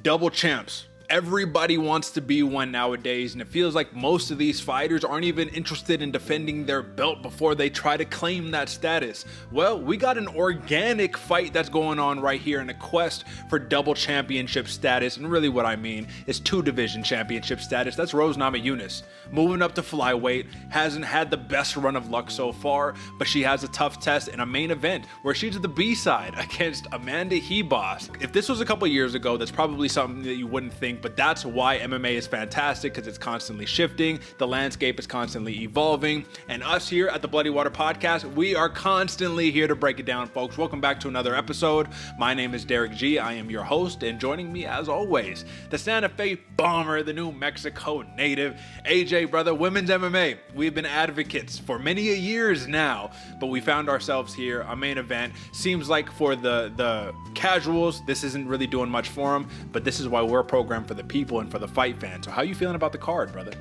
double champs. Everybody wants to be one nowadays, and it feels like most of these fighters aren't even interested in defending their belt before they try to claim that status. Well, we got an organic fight that's going on right here in a quest for double championship status, and really what I mean is 2 division championship status. That's Rose Namajunas, moving up to flyweight, hasn't had the best run of luck so far, but she has a tough test in a main event where she's the B-side against Amanda Ribas. If this was a couple years ago, that's probably something that you wouldn't think, but that's why MMA is fantastic, because it's constantly shifting, the landscape is constantly evolving, and us here at the Bloody Water Podcast, we are constantly here to break it down, folks. Welcome back to another episode. My name is Derick G. I am your host, and joining me as always, the Santa Fe bomber, the New Mexico native, AJ, brother, women's MMA. We've been advocates for many years now, but we found ourselves here, a main event. Seems like for the casuals, this isn't really doing much for them, but this is why we're programmed for the people and for the fight fans. So how you feeling about the card, brother?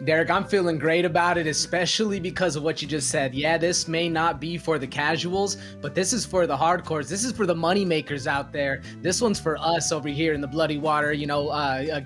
Derek, I'm feeling great about it, especially because of what you just said. Yeah, this may not be for the casuals, but this is for the hardcores. This is for the money makers out there. This one's for us over here in the Bloody Water,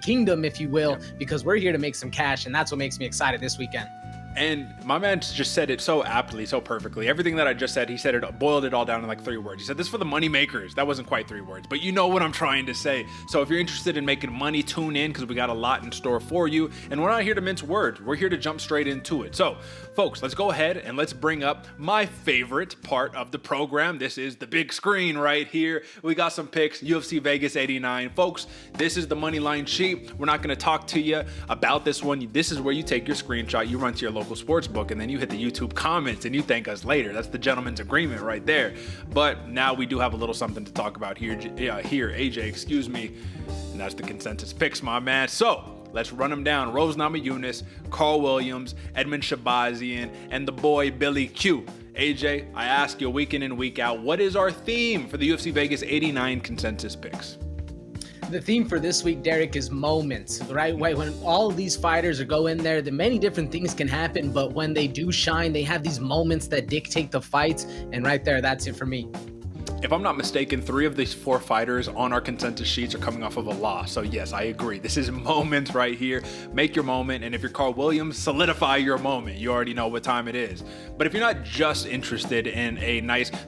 kingdom, if you will, because we're here to make some cash, and that's what makes me excited this weekend. And my man just said it so aptly, so perfectly. Everything that I just said, he said it, boiled it all down in like 3 words. He said, this is for the money makers. That wasn't quite 3 words, but you know what I'm trying to say. So if you're interested in making money, tune in, because we got a lot in store for you. And we're not here to mince words. We're here to jump straight into it. So folks, let's go ahead and let's bring up my favorite part of the program. This is the big screen right here. We got some picks, UFC Vegas 89. Folks, this is the money line sheet. We're not going to talk to you about this one. This is where you take your screenshot, you run to your local sports book, and then you hit the YouTube comments and you thank us later. That's the gentleman's agreement right there. But now we do have a little something to talk about here, AJ, excuse me. And that's the consensus picks, my man. So let's run them down. Rose Namajunas, Carl Williams, Edmund Shahbazyan, and the boy Billy Q. AJ, I ask you week in and week out, what is our theme for the UFC Vegas 89 consensus picks? The theme for this week, Derek, is moments, right? When all of these fighters are go in there, the many different things can happen, but when they do shine, they have these moments that dictate the fights, and right there, that's it for me. If I'm not mistaken, 3 of these 4 fighters on our consensus sheets are coming off of a loss. So yes, I agree. This is moments right here. Make your moment. And if you're Carl Williams, solidify your moment. You already know what time it is. But if you're not just interested in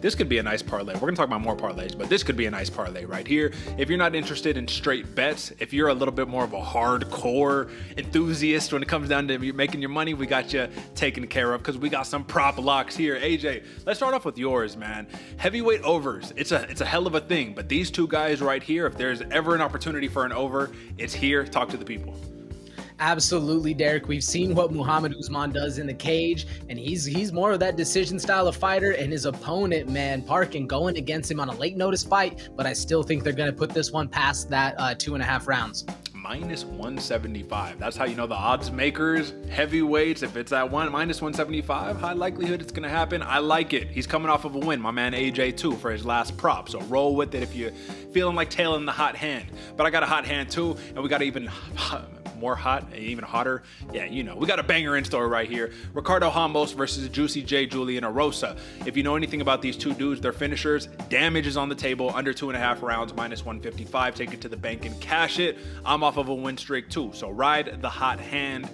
this could be a nice parlay. We're going to talk about more parlays, but this could be a nice parlay right here. If you're not interested in straight bets, if you're a little bit more of a hardcore enthusiast when it comes down to making your money, we got you taken care of because we got some prop locks here. AJ, let's start off with yours, man. Heavyweight overs. It's a hell of a thing, but these 2 guys right here, if there's ever an opportunity for an over, it's here. Talk to the people. Absolutely, Derek. We've seen what Muhammad Usman does in the cage, and he's more of that decision style of fighter, and his opponent, man, Parkin, going against him on a late notice fight, but I still think they're going to put this one past that 2.5 rounds. Minus 175. That's how you know the odds makers, heavyweights, if it's at minus 175, high likelihood it's going to happen. I like it. He's coming off of a win, my man AJ too, for his last prop. So roll with it if you're feeling like tailing the hot hand. But I got a hot hand too, and we got even more hot, even hotter. Yeah, we got a banger in store right here. Ricardo Ramos versus Juicy J. Julian Erosa. If you know anything about these 2 dudes, they're finishers. Damage is on the table, under 2.5 rounds, minus 155. Take it to the bank and cash it. I'm off of a win streak too, so ride the hot hand.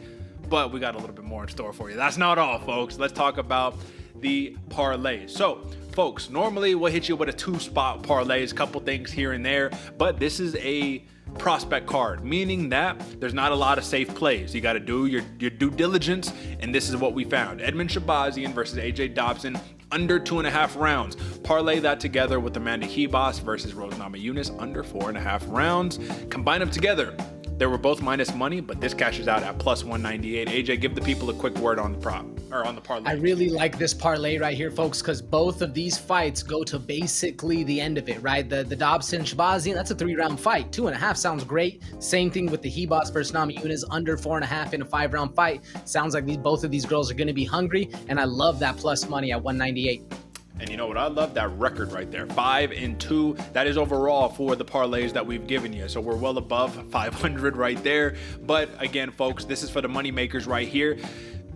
But we got a little bit more in store for you. That's not all, folks. Let's talk about the parlays. So, folks, normally we'll hit you with a 2-spot parlays, couple things here and there, but this is a prospect card, meaning that there's not a lot of safe plays. You got to do your due diligence, and this is what we found. Edmund Shahbazyan versus AJ Dobson, under 2.5 rounds. Parlay that together with Amanda Ribas versus Rose Namajunas, under 4.5 rounds. Combine them together. They were both minus money, but this cashes out at plus 198. AJ, give the people a quick word on the prop, or on the parlay. I really like this parlay right here, folks, because both of these fights go to basically the end of it, right? The Dobson Shahbazyan, that's a 3-round fight. 2.5 sounds great. Same thing with the Ribas versus Namajunas, under 4.5 in a 5-round fight. Sounds like both of these girls are going to be hungry, and I love that plus money at 198. And you know what? I love that record right there. 5-2. That is overall for the parlays that we've given you. So we're well above 500 right there. But again, folks, this is for the money makers right here.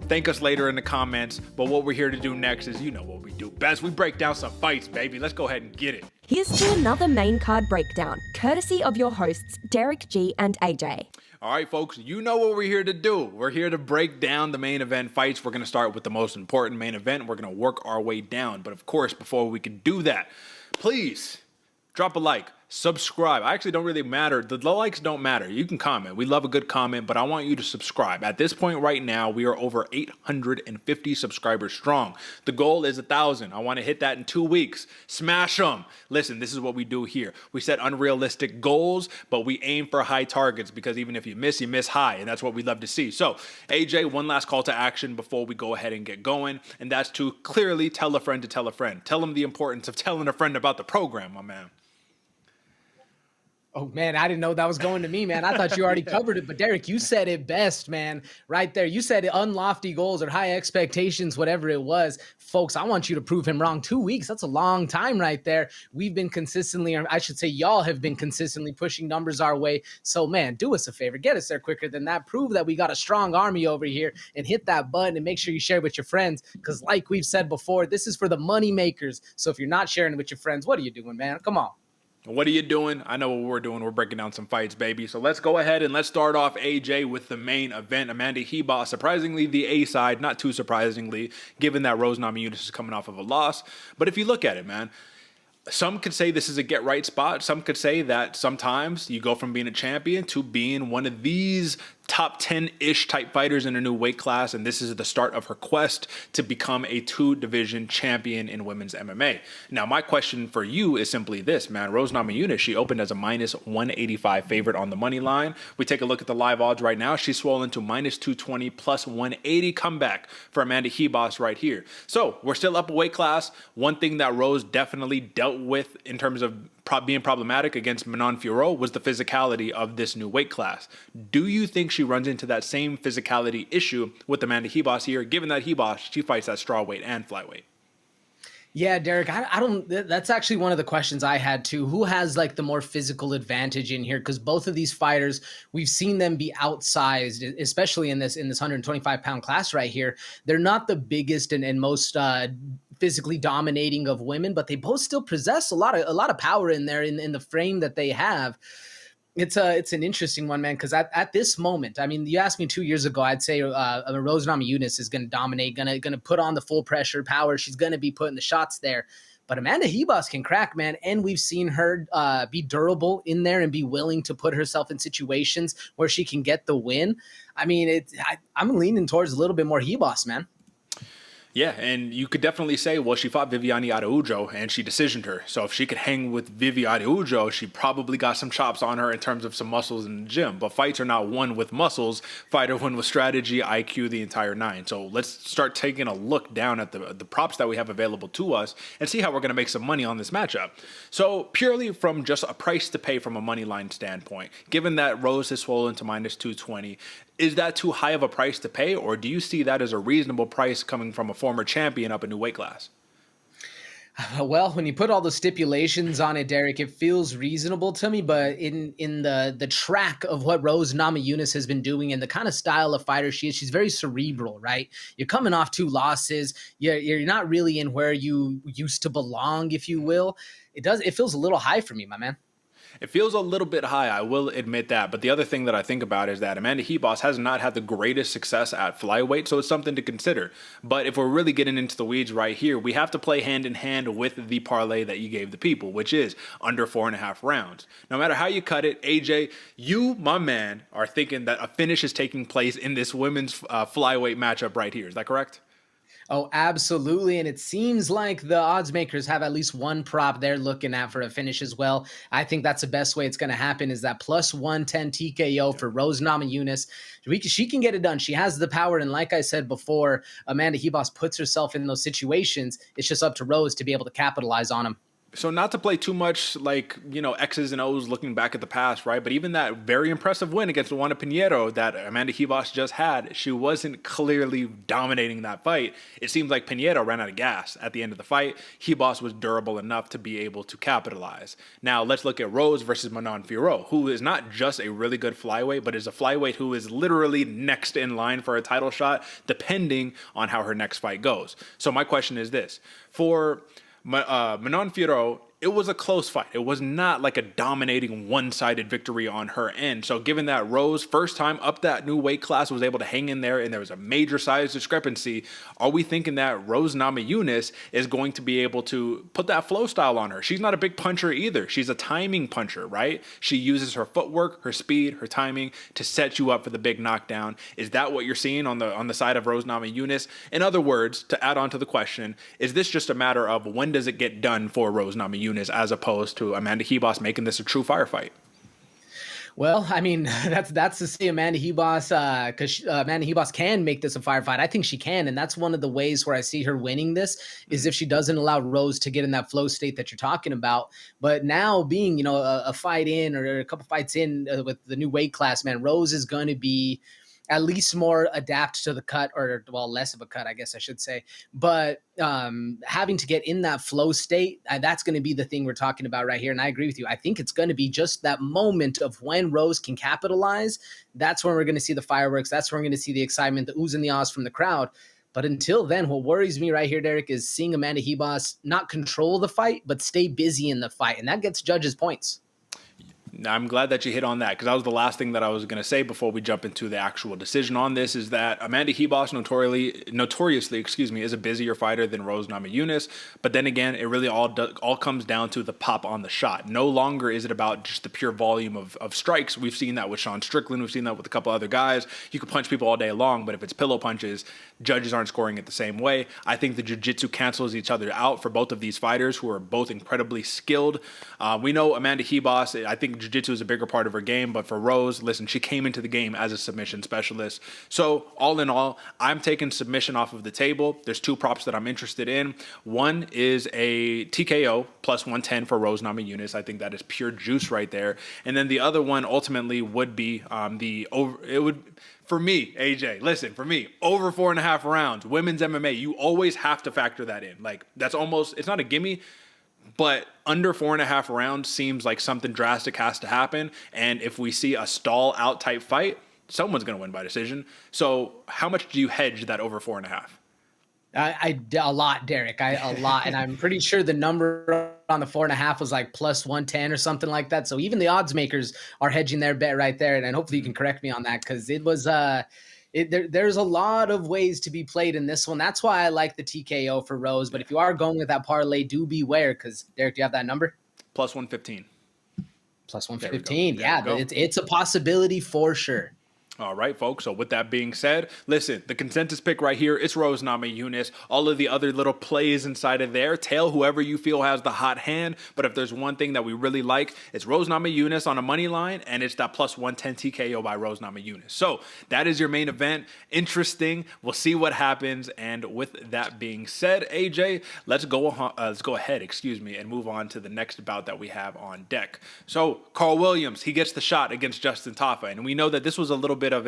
thank us later in the comments. But what we're here to do next is, you know what we do best. We break down some fights, baby. Let's go ahead and get it. Here's to another main card breakdown, courtesy of your hosts, Derick G and AJ. All right, folks, you know what we're here to do. We're here to break down the main event fights. We're going to start with the most important main event. We're going to work our way down. But of course, before we can do that, please drop a like, subscribe. I actually don't really matter. The likes don't matter. You can comment. We love a good comment, but I want you to subscribe. At this point right now, we are over 850 subscribers strong. The goal is 1,000. I want to hit that in 2 weeks. Smash them. Listen, this is what we do here. We set unrealistic goals, but we aim for high targets because even if you miss high, and that's what we love to see. So, AJ, one last call to action before we go ahead and get going, and that's to clearly tell a friend to tell a friend. Tell them the importance of telling a friend about the program, my man. Oh, man, I didn't know that was going to me, man. I thought you already covered it. But, Derick, you said it best, man, right there. You said unlofty goals or high expectations, whatever it was. Folks, I want you to prove him wrong. 2 weeks, that's a long time right there. We've been consistently, or I should say y'all have been consistently pushing numbers our way. So, man, do us a favor. Get us there quicker than that. Prove that we got a strong army over here and hit that button and make sure you share with your friends because like we've said before, this is for the money makers. So if you're not sharing it with your friends, what are you doing, man? Come on. What are you doing? I know what we're doing. We're breaking down some fights, baby. So let's go ahead and let's start off, AJ, with the main event. Amanda Ribas, surprisingly, the A side, not too surprisingly, given that Rose Namajunas is coming off of a loss. But if you look at it, man, some could say this is a get-right spot. Some could say that sometimes you go from being a champion to being one of these top 10-ish type fighters in a new weight class, and this is the start of her quest to become a 2-division champion in women's MMA. Now, my question for you is simply this, man. Rose Namajunas, she opened as a minus 185 favorite on the money line. We take a look at the live odds right now. She's swollen to minus 220 plus 180 comeback for Amanda Ribas right here. So we're still up a weight class. One thing that Rose definitely dealt with in terms of being problematic against Manon Fiorot was the physicality of this new weight class. Do you think she runs into that same physicality issue with Amanda Ribas here, given that Ribas, she fights at strawweight and flyweight? Yeah, Derick, I don't, that's actually one of the questions I had too. Who has like the more physical advantage in here? Because both of these fighters, we've seen them be outsized, especially in this 125-pound class right here. They're not the biggest and most physically dominating of women, but they both still possess a lot of power in there in the frame that they have. It's an interesting one, man, because at this moment, I mean, you asked me 2 years ago, I'd say Rose Namajunas is going to dominate, going to put on the full pressure power. She's going to be putting the shots there. But Amanda Ribas can crack, man, and we've seen her be durable in there and be willing to put herself in situations where she can get the win. I mean, I'm leaning towards a little bit more Ribas, man. Yeah, and you could definitely say, well, she fought Viviane Araújo and she decisioned her. So if she could hang with Vivi Araújo, she probably got some chops on her in terms of some muscles in the gym. But fights are not won with muscles. Fighter win with strategy, IQ, the entire nine. So let's start taking a look down at the props that we have available to us and see how we're going to make some money on this matchup. So purely from just a price to pay from a money line standpoint, given that Rose has swollen to minus 220, is that too high of a price to pay, or do you see that as a reasonable price coming from a former champion up a new weight class? Well, when you put all the stipulations on it, Derick, it feels reasonable to me. But in the track of what Rose Namajunas has been doing and the kind of style of fighter she is, she's very cerebral, right? You're coming off 2 losses. You're not really in where you used to belong, if you will. It feels a little high for me, my man. It feels a little bit high, I will admit that. But the other thing that I think about is that Amanda Ribas has not had the greatest success at flyweight, so it's something to consider. But if we're really getting into the weeds right here, we have to play hand in hand with the parlay that you gave the people, which is under 4.5 rounds. No matter how you cut it, AJ, you, my man, are thinking that a finish is taking place in this women's flyweight matchup right here. Is that correct? Oh, absolutely. And it seems like the odds makers have at least one prop they're looking at for a finish as well. I think that's the best way it's going to happen is that plus 110 TKO for Rose Namajunas. She can get it done. She has the power. And like I said before, Amanda Ribas puts herself in those situations. It's just up to Rose to be able to capitalize on them. So not to play too much like, X's and O's looking back at the past, right? But even that very impressive win against Juana Pinheiro that Amanda Ribas just had, she wasn't clearly dominating that fight. It seems like Pinheiro ran out of gas at the end of the fight. Ribas was durable enough to be able to capitalize. Now let's look at Rose versus Manon Fiorot, who is not just a really good flyweight, but is a flyweight who is literally next in line for a title shot, depending on how her next fight goes. So my question is this. For Manon Fiorot, it was a close fight. It was not like a dominating one-sided victory on her end. So given that Rose, first time up that new weight class, was able to hang in there and there was a major size discrepancy, are we thinking that Rose Namajunas is going to be able to put that flow style on her? She's not a big puncher either. She's a timing puncher, right? She uses her footwork, her speed, her timing to set you up for the big knockdown. Is that what you're seeing on the side of Rose Namajunas? In other words, to add on to the question, is this just a matter of when does it get done for Rose Namajunas as opposed to Amanda Ribas making this a true firefight? Well, I mean, that's to say Amanda Ribas, because Amanda Ribas can make this a firefight. I think she can, and that's one of the ways where I see her winning this is if she doesn't allow Rose to get in that flow state that you're talking about. But now being, a fight in or a couple fights in with the new weight class, man, Rose is going to be at least more adapt to the cut, or well, less of a cut, I guess I should say. But having to get in that flow state, that's going to be the thing we're talking about right here. And I agree with you. I think it's going to be just that moment of when Rose can capitalize. That's when we're going to see the fireworks. That's when we're going to see the excitement, the oohs and the ahs from the crowd. But until then, what worries me right here, Derick, is seeing Amanda Ribas not control the fight, but stay busy in the fight. And that gets judges points. I'm glad that you hit on that, because that was the last thing that I was going to say before we jump into the actual decision on this, is that Amanda Ribas notoriously, is a busier fighter than Rose Namajunas. But then again, it really all comes down to the pop on the shot. No longer is it about just the pure volume of strikes. We've seen that with Sean Strickland. We've seen that with a couple other guys. You can punch people all day long, but if it's pillow punches, judges aren't scoring it the same way. I think the jiu-jitsu cancels each other out for both of these fighters, who are both incredibly skilled. We know Amanda Ribas, I think jiu-jitsu is a bigger part of her game, but for Rose, listen, she came into the game as a submission specialist. So all in all, I'm taking submission off of the table. There's two props that I'm interested in. One is a TKO plus 110 for Rose Namajunas. I think that is pure juice right there. And then the other one ultimately would be for me, AJ, listen, for me, over 4.5 rounds, women's MMA, you always have to factor that in. Like, that's almost, it's not a gimme, but under 4.5 rounds seems like something drastic has to happen. And if we see a stall out type fight, someone's going to win by decision. So how much do you hedge that over 4.5? A lot, Derick. A lot. And I'm pretty sure the number on the 4.5 was like plus 110 or something like that. So even the odds makers are hedging their bet right there. And hopefully you can correct me on that, because it was there's a lot of ways to be played in this one. That's why I like the TKO for Rose. But if you are going with that parlay, do beware, because Derick, do you have that number? Plus 115. Plus 115. Yeah, it's a possibility for sure. All right, folks. So with that being said, listen, the consensus pick right here, it's Rose Namajunas. All of the other little plays inside of there, tail whoever you feel has the hot hand. But if there's one thing that we really like, it's Rose Namajunas on a money line, and it's that plus 110 TKO by Rose Namajunas. So that is your main event. Interesting. We'll see what happens. And with that being said, AJ, let's go ahead, and move on to the next bout that we have on deck. So Carl Williams, he gets the shot against Justin Tafa, and we know that this was a little bit of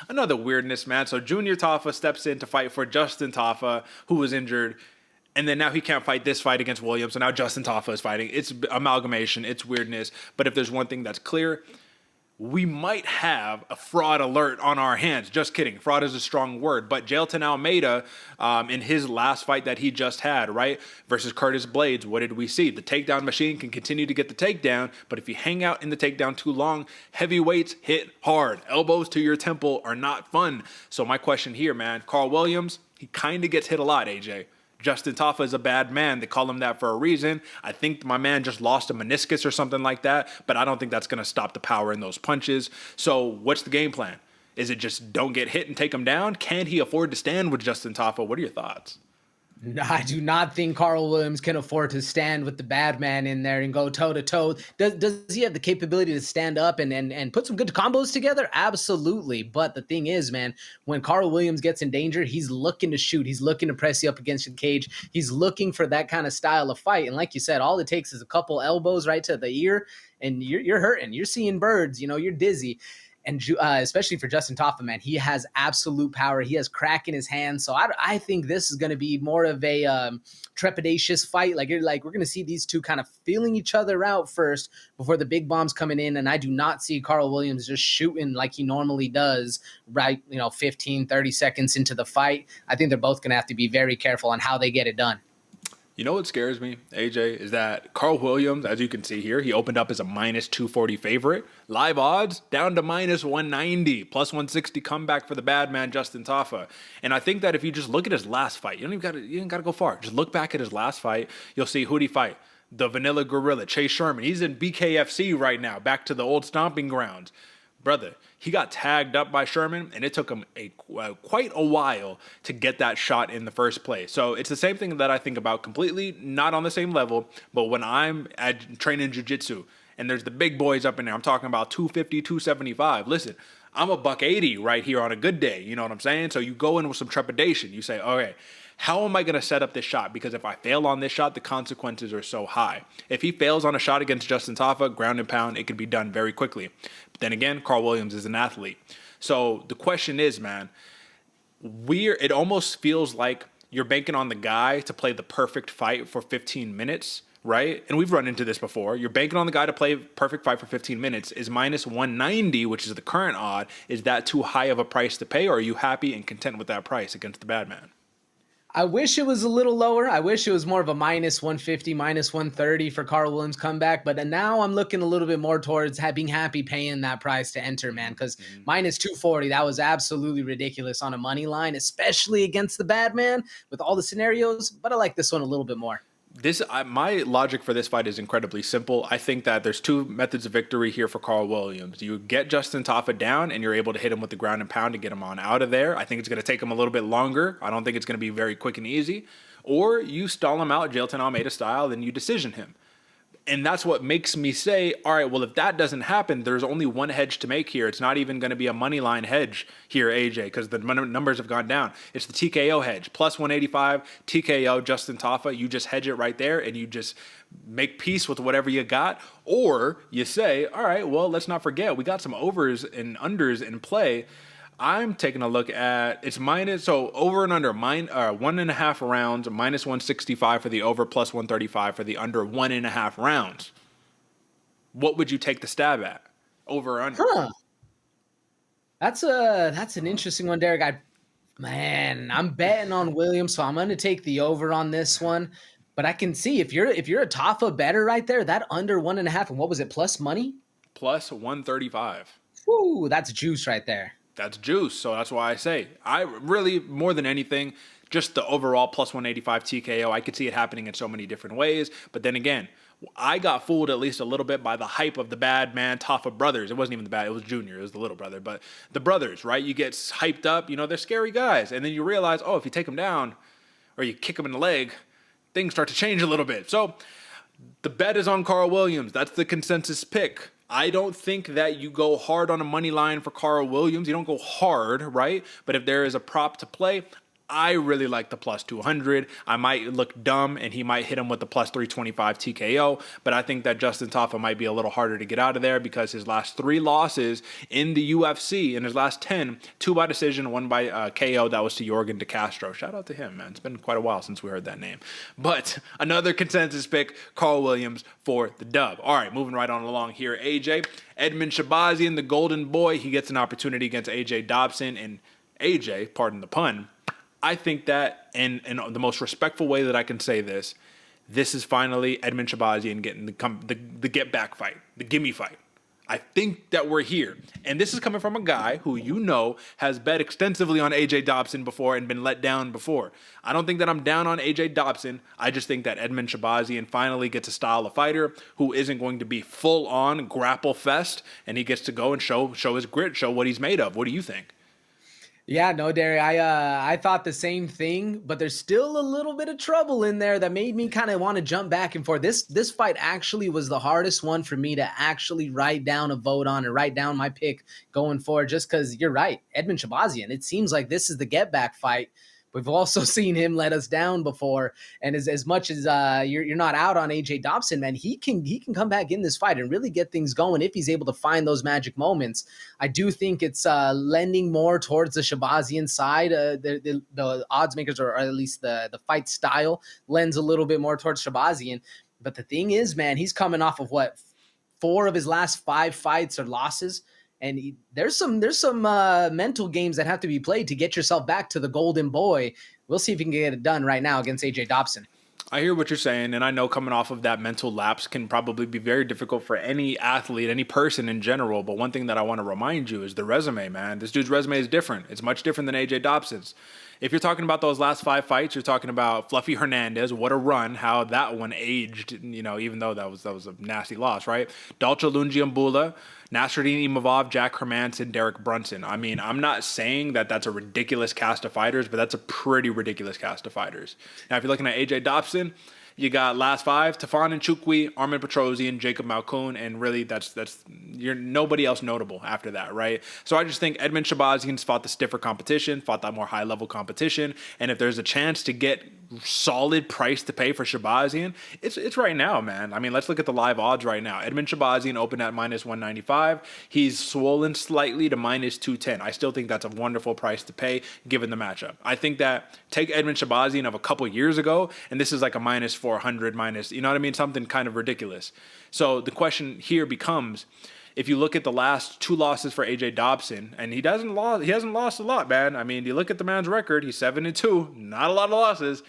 another weirdness, man. So Junior Tafa steps in to fight for Justin Tafa, who was injured, and then now he can't fight this fight against Williams, so now Justin Tafa is fighting. It's amalgamation, it's weirdness. But if there's one thing that's clear, we might have a fraud alert on our hands. Just kidding. Fraud is a strong word. But Jailton Almeida, in his last fight that he just had, right, versus Curtis Blades, what did we see? The takedown machine can continue to get the takedown, but if you hang out in the takedown too long, heavyweights hit hard. Elbows to your temple are not fun. So my question here, man, Carl Williams, he kind of gets hit a lot, AJ. Justin Tafa is a bad man. They call him that for a reason. I think my man just lost a meniscus or something like that, but I don't think that's going to stop the power in those punches. So what's the game plan? Is it just don't get hit and take him down? Can he afford to stand with Justin Tafa? What are your thoughts? No, I do not think Carl Williams can afford to stand with the bad man in there and go toe to toe. Does he have the capability to stand up and put some good combos together? Absolutely. But the thing is, man, when Carl Williams gets in danger, he's looking to shoot. He's looking to press you up against the cage. He's looking for that kind of style of fight. And like you said, all it takes is a couple elbows right to the ear, and you're hurting. You're seeing birds. You're dizzy. And especially for Justin Tafa, man, he has absolute power. He has crack in his hands. So I think this is going to be more of a trepidatious fight. We're going to see these two kind of feeling each other out first before the big bombs coming in. And I do not see Carl Williams just shooting like he normally does, right? 15, 30 seconds into the fight. I think they're both going to have to be very careful on how they get it done. You know what scares me, AJ, is that Carl Williams, as you can see here, he opened up as a minus 240 favorite. Live odds down to minus 190, plus 160 comeback for the bad man, Justin Tafa. And I think that if you just look at his last fight, you ain't got to go far. Just look back at his last fight. You'll see who'd he fight. The Vanilla Gorilla, Chase Sherman. He's in BKFC right now, back to the old stomping grounds. Brother, he got tagged up by Sherman, and it took him quite a while to get that shot in the first place. So it's the same thing that I think about, completely not on the same level, but when I'm training jiu-jitsu, and there's the big boys up in there, I'm talking about 250, 275. Listen, I'm a $180 right here on a good day, you know what I'm saying? So you go in with some trepidation. You say, okay, how am I going to set up this shot? Because if I fail on this shot, the consequences are so high. If he fails on a shot against Justin Tafa, ground and pound, it can be done very quickly. But then again, Carl Williams is an athlete. So the question is, man, it almost feels like you're banking on the guy to play the perfect fight for 15 minutes, right? And we've run into this before. You're banking on the guy to play perfect fight for 15 minutes. Is minus 190, which is the current odd, is that too high of a price to pay, or are you happy and content with that price against the bad man? I wish it was a little lower. I wish it was more of a minus 150, minus 130 for Carl Williams comeback. But now I'm looking a little bit more towards being happy paying that price to enter, man. Because minus 240, that was absolutely ridiculous on a money line, especially against the bad man with all the scenarios. But I like this one a little bit more. My logic for this fight is incredibly simple. I think that there's two methods of victory here for Carl Williams. You get Justin Tafa down and you're able to hit him with the ground and pound to get him on out of there. I think it's going to take him a little bit longer. I don't think it's going to be very quick and easy. Or you stall him out Jailton Almeida style and you decision him. And that's what makes me say, all right, well, if that doesn't happen, there's only one hedge to make here. It's not even going to be a money line hedge here, AJ, because the numbers have gone down. It's the TKO hedge, plus 185, TKO, Justin Tafa. You just hedge it right there, and you just make peace with whatever you got. Or you say, all right, well, let's not forget, we got some overs and unders in play. I'm taking a look at over and under 1.5 rounds, minus 165 for the over, plus 135 for the under 1.5 rounds. What would you take the stab at? Over or under? That's an interesting one, Derek. I'm betting on Williams, so I'm going to take the over on this one. But I can see if you're a Tafa better right there, that under 1.5, and what was it, plus money? Plus 135. Woo, that's juice right there. That's juice. So that's why I say, I really, more than anything, just the overall plus 185 TKO, I could see it happening in so many different ways. But then again, I got fooled at least a little bit by the hype of the bad man Tafa brothers. It wasn't even the bad, it was Junior, it was the little brother. But the brothers, right? You get hyped up, they're scary guys. And then you realize, if you take them down or you kick them in the leg, things start to change a little bit. So the bet is on Carl Williams. That's the consensus pick. I don't think that you go hard on a money line for Carl Williams. You don't go hard, right? But if there is a prop to play, I really like the plus 200. I might look dumb and he might hit him with the plus 325 TKO, but I think that Justin Tafa might be a little harder to get out of there because his last 3 losses in the UFC, in his last 10, 2 by decision, 1 by KO, that was to Jorgen De Castro. Shout out to him, man. It's been quite a while since we heard that name. But another consensus pick, Carl Williams for the dub. All right, moving right on along here, AJ. Edmund Shahbazyan, the golden boy, he gets an opportunity against AJ Dobson, and AJ, pardon the pun, I think that, in the most respectful way that I can say this is finally Edmund Shahbazyan getting the get back fight, the gimme fight. I think that we're here. And this is coming from a guy who has bet extensively on AJ Dobson before and been let down before. I don't think that I'm down on AJ Dobson. I just think that Edmund Shahbazyan finally gets a style of fighter who isn't going to be full on grapple fest, and he gets to go and show his grit, show what he's made of. What do you think? Yeah, no, Derry. I thought the same thing, but there's still a little bit of trouble in there that made me kind of want to jump back and forth. This fight actually was the hardest one for me to actually write down a vote on and write down my pick going forward, just because you're right. Edmund Shahbazyan, it seems like this is the get back fight. We've also seen him let us down before, and as much as you're not out on AJ Dobson, man, he can come back in this fight and really get things going if he's able to find those magic moments. I do think it's lending more towards the Shahbazyan side. The odds makers, or at least the fight style, lends a little bit more towards Shahbazyan. But the thing is, man, he's coming off of what, 4 of his last 5 fights or losses. And there's some mental games that have to be played to get yourself back to the golden boy. We'll see if he can get it done right now against AJ Dobson. I hear what you're saying, and I know coming off of that mental lapse can probably be very difficult for any athlete, any person in general. But one thing that I want to remind you is the resume, man. This dude's resume is different. It's much different than AJ Dobson's. If you're talking about those last 5 fights, you're talking about Fluffy Hernandez, what a run, how that one aged, even though that was a nasty loss, right? Dalcha Lungiambula, Nasruddin Imavov, Jack Hermanson, Derek Brunson. I mean, I'm not saying that that's a ridiculous cast of fighters, but that's a pretty ridiculous cast of fighters. Now, if you're looking at AJ Dobson, you got last 5, Tafan Nchukwi, Armin Petrosian, Jacob Malkoon, and really you're nobody else notable after that, right? So I just think Edmund Shahbazyan's fought the stiffer competition, fought that more high-level competition, and if there's a chance to get solid price to pay for Shahbazyan, it's right now, man. I mean, let's look at the live odds right now. Edmund Shahbazyan opened at -195. He's swollen slightly to -210. I still think that's a wonderful price to pay given the matchup. I think that take Edmund Shahbazyan of a couple years ago, and this is like a -400, you know what I mean? Something kind of ridiculous. So the question here becomes, if you look at the last 2 losses for AJ Dobson, and he hasn't lost a lot, man. I mean, you look at the man's record, he's 7-2, not a lot of losses.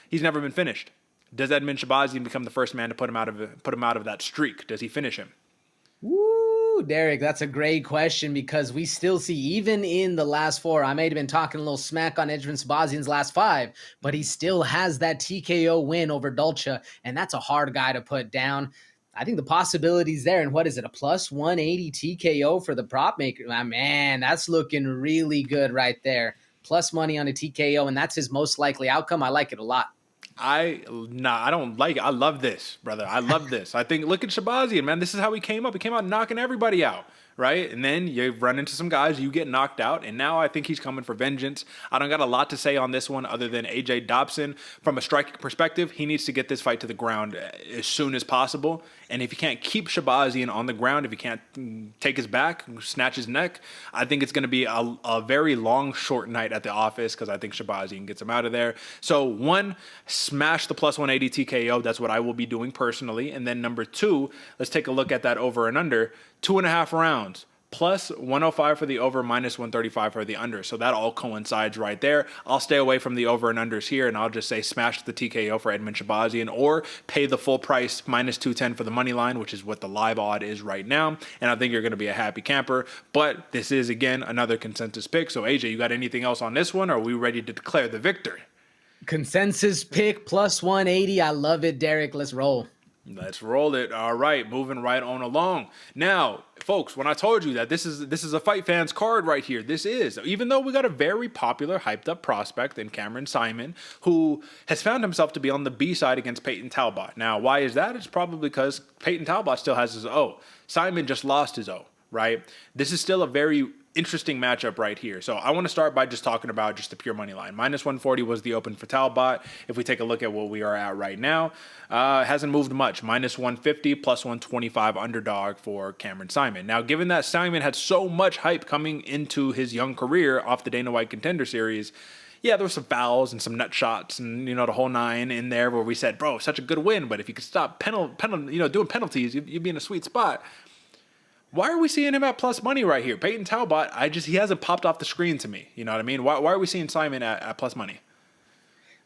He's never been finished. Does Edmund Shahbazyan become the first man to put him out of that streak? Does he finish him? Woo, Derek, that's a great question, because we still see, even in the last 4, I may have been talking a little smack on Edmund Shahbazyan's last 5, but he still has that TKO win over Dalcha, and that's a hard guy to put down. I think the possibility's there. And what is it, a +180 TKO for the prop maker? Man, that's looking really good right there. Plus money on a TKO, and that's his most likely outcome. I like it a lot. I don't like it. I love this, brother. I love this. I think, look at Shahbazyan, man. This is how he came up. He came out knocking everybody out, right? And then you run into some guys, you get knocked out, and now I think he's coming for vengeance. I don't got a lot to say on this one other than AJ Dobson. From a striking perspective, he needs to get this fight to the ground as soon as possible. And if you can't keep Shahbazyan on the ground, if you can't take his back, snatch his neck, I think it's going to be a very long, short night at the office, because I think Shahbazyan gets him out of there. So 1, smash the +180 TKO. That's what I will be doing personally. And then number 2, let's take a look at that over and under. 2.5 rounds. +105 for the over, -135 for the under. So that all coincides right there. I'll stay away from the over and unders here, and I'll just say smash the TKO for Edmund Shahbazyan, or pay the full price, -210 for the money line, which is what the live odd is right now. And I think you're going to be a happy camper. But this is, again, another consensus pick. So AJ, you got anything else on this one, or are we ready to declare the victor? Consensus pick, +180. I love it, Derek. Let's roll. Let's roll it. All right, moving right on along. Now, folks, when I told you that this is a Fight Fans card right here, this is, even though we got a very popular, hyped up prospect in Cameron Saaiman, who has found himself to be on the B side against Peyton Talbott. Now, why is that? It's probably because Peyton Talbott still has his O. Saaiman just lost his O, right? This is still a very interesting matchup right here. So I want to start by just talking about just the pure money line. -140 was the open for Talbot. If we take a look at what we are at right now, hasn't moved much. -150, +125 underdog for Cameron Saaiman. Now, given that Saaiman had so much hype coming into his young career off the Dana White Contender Series, yeah, there were some fouls and some nut shots and, the whole 9 in there where we said, bro, such a good win, but if you could stop doing penalties, you'd be in a sweet spot. Why are we seeing him at plus money right here? Peyton Talbot, he hasn't popped off the screen to me. You know what I mean? Why are we seeing Saaiman at plus money?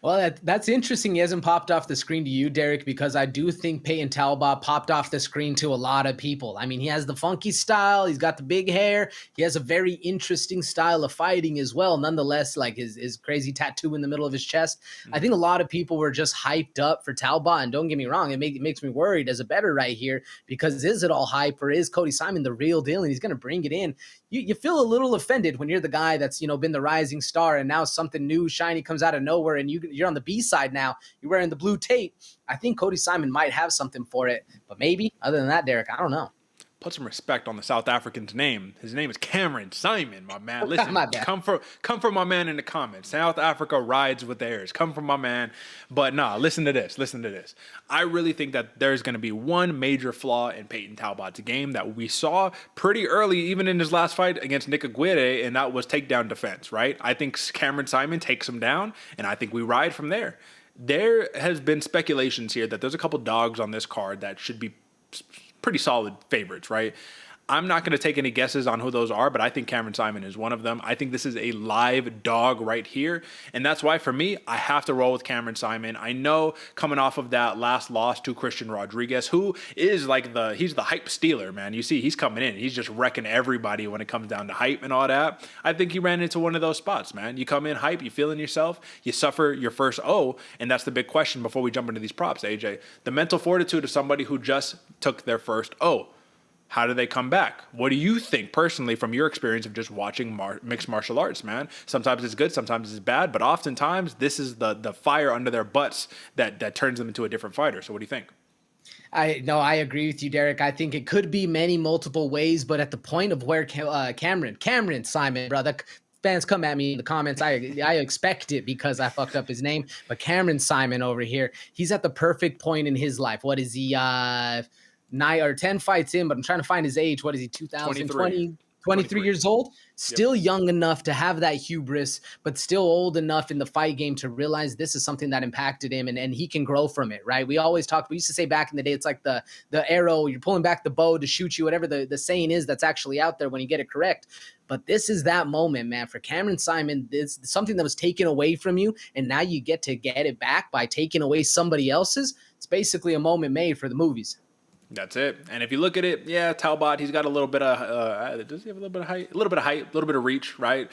Well, that's interesting. He hasn't popped off the screen to you, Derek, because I do think Peyton Talbott popped off the screen to a lot of people. I mean, he has the funky style. He's got the big hair. He has a very interesting style of fighting as well. Nonetheless, like his crazy tattoo in the middle of his chest. I think a lot of people were just hyped up for Talbott. And don't get me wrong, it makes me worried as a bettor right here, because is it all hype, or is Cody Saaiman the real deal and he's going to bring it in? You feel a little offended when you're the guy that's, been the rising star, and now something new, shiny comes out of nowhere, and you're on the B side now. You're wearing the blue tape. I think Cody Saaiman might have something for it, but maybe. Other than that, Derek, I don't know. Put some respect on the South African's name. His name is Cameron Saaiman, my man. Listen, My bad. come from my man in the comments. South Africa rides with theirs. Come from my man. But nah, listen to this. I really think that there's going to be one major flaw in Peyton Talbott's game that we saw pretty early, even in his last fight against Nick Aguirre, and that was takedown defense, right? I think Cameron Saaiman takes him down, and I think we ride from there. There has been speculations here that there's a couple dogs on this card that should be pretty solid favorites, right? I'm not going to take any guesses on who those are, but I think Cameron Saaiman is one of them. I think this is a live dog right here, and that's why for me, I have to roll with Cameron Saaiman. I know coming off of that last loss to Christian Rodriguez, who is he's the hype stealer, man. You see, he's coming in. He's just wrecking everybody when it comes down to hype and all that. I think he ran into one of those spots, man. You come in hype, you feeling yourself, you suffer your first O, and that's the big question before we jump into these props, AJ. The mental fortitude of somebody who just took their first O. How do they come back? What do you think personally from your experience of just watching mixed martial arts, man? Sometimes it's good, sometimes it's bad, but oftentimes this is the fire under their butts that turns them into a different fighter. So what do you think? I agree with you, Derek. I think it could be multiple ways, but at the point of where Cameron Saaiman, brother, fans come at me in the comments. I expect it because I fucked up his name, but Cameron Saaiman over here, he's at the perfect point in his life. What is he? 9 or 10 fights in, but I'm trying to find his age. What is he, 2020? 23 years old? Still yep. Young enough to have that hubris, but still old enough in the fight game to realize this is something that impacted him, and he can grow from it, right? We used to say back in the day, it's like the arrow, you're pulling back the bow to shoot you, whatever the saying is that's actually out there when you get it correct. But this is that moment, man. For Cameron Saaiman, it's something that was taken away from you, and now you get to get it back by taking away somebody else's. It's basically a moment made for the movies. That's it. And if you look at it, yeah, Talbott, he's got a little bit of, does he have a little bit of height? A little bit of height, a little bit of reach, right?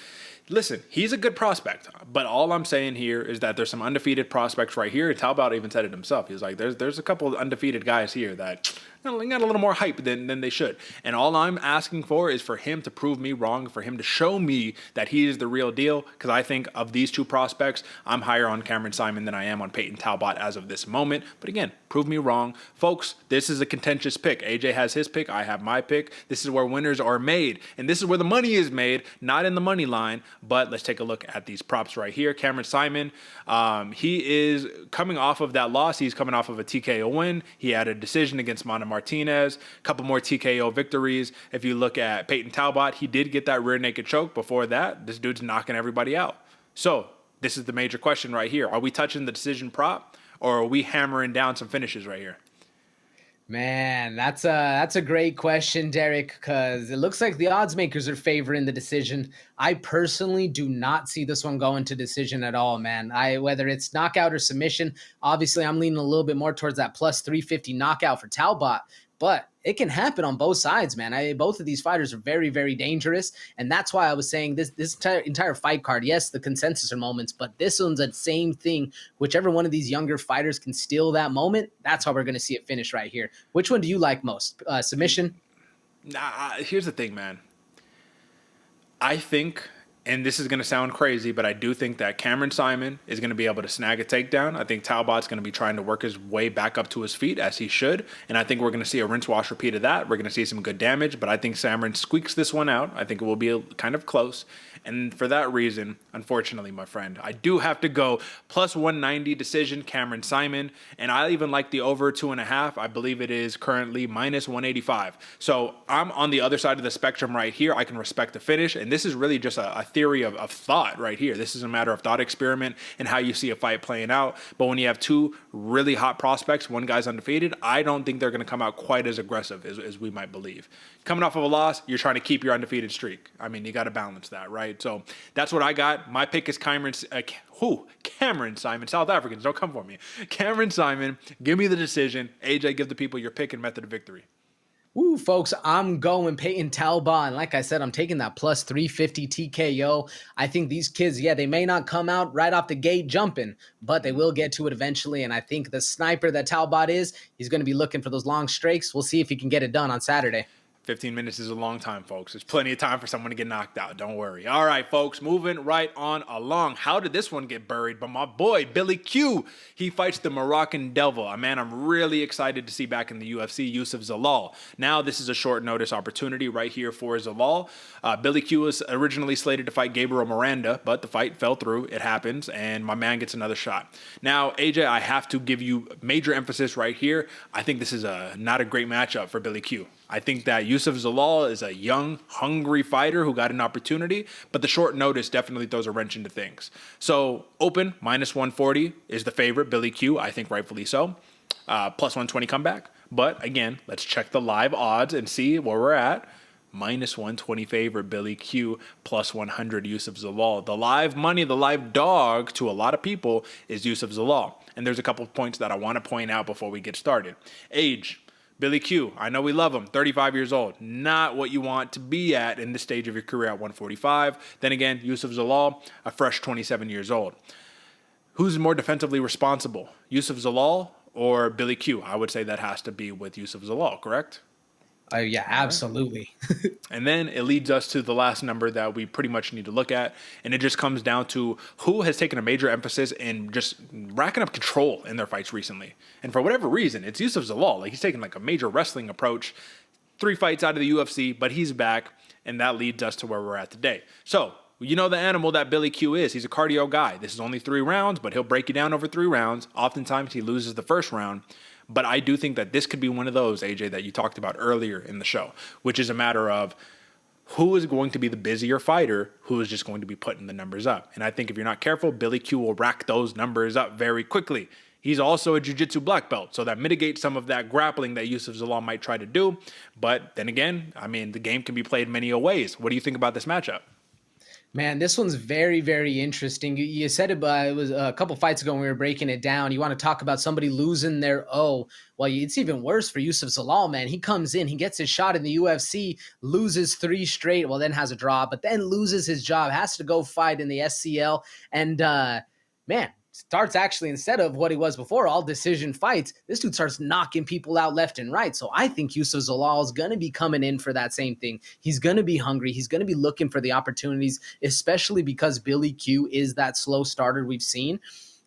Listen, he's a good prospect, but all I'm saying here is that there's some undefeated prospects right here. Talbott even said it himself. He was like, there's a couple of undefeated guys here that got a little more hype than they should. And all I'm asking for is for him to prove me wrong, for him to show me that he is the real deal, because I think of these two prospects, I'm higher on Cameron Saaiman than I am on Peyton Talbott as of this moment. But again, prove me wrong. Folks, this is a contentious pick. AJ has his pick. I have my pick. This is where winners are made. And this is where the money is made, not in the money line. But let's take a look at these props right here. Cameron Saaiman, he is coming off of that loss. He's coming off of a TKO win. He had a decision against Martinez, a couple more TKO victories. If you look at Peyton Talbott, he did get that rear naked choke. Before that, this dude's knocking everybody out. So this is the major question right here. Are we touching the decision prop, or are we hammering down some finishes right here? Man, that's a great question, Derek, because it looks like the odds makers are favoring the decision. I personally do not see this one going to decision at all, man. Whether it's knockout or submission, obviously I'm leaning a little bit more towards that plus 350 knockout for Talbott, but it can happen on both sides, man. Both of these fighters are very, very dangerous, and that's why I was saying this entire fight card, yes, the consensus are moments, but this one's the same thing. Whichever one of these younger fighters can steal that moment, that's how we're going to see it finish right here. Which one do you like most? Submission? Here's the thing, man. I think, and this is going to sound crazy, but I do think that Cameron Saaiman is going to be able to snag a takedown. I think Talbott's going to be trying to work his way back up to his feet, as he should. And I think we're going to see a rinse, wash, repeat of that. We're going to see some good damage, but I think Cameron squeaks this one out. I think it will be kind of close. And for that reason, unfortunately, my friend, I do have to go plus 190 decision, Cameron Saaiman. And I even like the over 2.5. I believe it is currently minus 185. So I'm on the other side of the spectrum right here. I can respect the finish. And this is really just a theory of thought right here. This is a matter of thought experiment and how you see a fight playing out. But when you have two really hot prospects, one guy's undefeated, I don't think they're going to come out quite as aggressive as we might believe. Coming off of a loss, you're trying to keep your undefeated streak. I mean, you got to balance that, right? So that's what I got. My pick is Cameron Saaiman. South Africans, don't come for me. Cameron Saaiman, give me the decision. AJ, give the people your pick and method of victory. Ooh, folks, I'm going Peyton Talbott. And like I said, I'm taking that plus 350 TKO. I think these kids, they may not come out right off the gate jumping, but they will get to it eventually. And I think the sniper that Talbott is, he's going to be looking for those long streaks. We'll see if he can get it done on Saturday. 15 minutes is a long time, folks. There's plenty of time for someone to get knocked out. Don't worry. All right, folks, moving right on along. How did this one get buried? But my boy, Billy Q, he fights the Moroccan Devil. A man I'm really excited to see back in the UFC, Youssef Zalal. Now, this is a short notice opportunity right here for Zalal. Billy Q was originally slated to fight Gabriel Miranda, but the fight fell through. It happens, and my man gets another shot. Now, AJ, I have to give you major emphasis right here. I think this is not a great matchup for Billy Q. I think that Youssef Zalal is a young, hungry fighter who got an opportunity, but the short notice definitely throws a wrench into things. So open, minus 140 is the favorite, Billy Q, I think rightfully so. Plus 120 comeback. But again, let's check the live odds and see where we're at. Minus 120 favorite, Billy Q, plus 100, Youssef Zalal. The live money, the live dog to a lot of people is Youssef Zalal. And there's a couple of points that I want to point out before we get started. Age. Billy Q, I know we love him, 35 years old. Not what you want to be at in this stage of your career at 145. Then again, Youssef Zalal, a fresh 27 years old. Who's more defensively responsible, Youssef Zalal or Billy Q? I would say that has to be with Youssef Zalal, correct? Yeah, absolutely. And then it leads us to the last number that we pretty much need to look at. And it just comes down to who has taken a major emphasis in just racking up control in their fights recently. And for whatever reason, it's Youssef Zalal. Like, he's taken like a major wrestling approach. 3 fights out of the UFC, but he's back. And that leads us to where we're at today. So, you know the animal that Billy Q is. He's a cardio guy. This is only 3 rounds, but he'll break you down over 3 rounds. Oftentimes, he loses the first round. But I do think that this could be one of those, AJ, that you talked about earlier in the show, which is a matter of who is going to be the busier fighter, who is just going to be putting the numbers up. And I think if you're not careful, Billy Q will rack those numbers up very quickly. He's also a jiu-jitsu black belt, so that mitigates some of that grappling that Youssef Zalal might try to do. But then again, I mean, the game can be played many ways. What do you think about this matchup? Man, this one's very, very interesting. You said it, but it was a couple fights ago when we were breaking it down. You want to talk about somebody losing their O. Well, it's even worse for Youssef Zalal, man. He comes in, he gets his shot in the UFC, loses 3 straight, well, then has a draw, but then loses his job, has to go fight in the SCL. And, man, starts actually, instead of what he was before, all decision fights, this dude starts knocking people out left and right. So I think Youssef Zalal is going to be coming in for that same thing. He's going to be hungry. He's going to be looking for the opportunities, especially because Billy Q is that slow starter we've seen.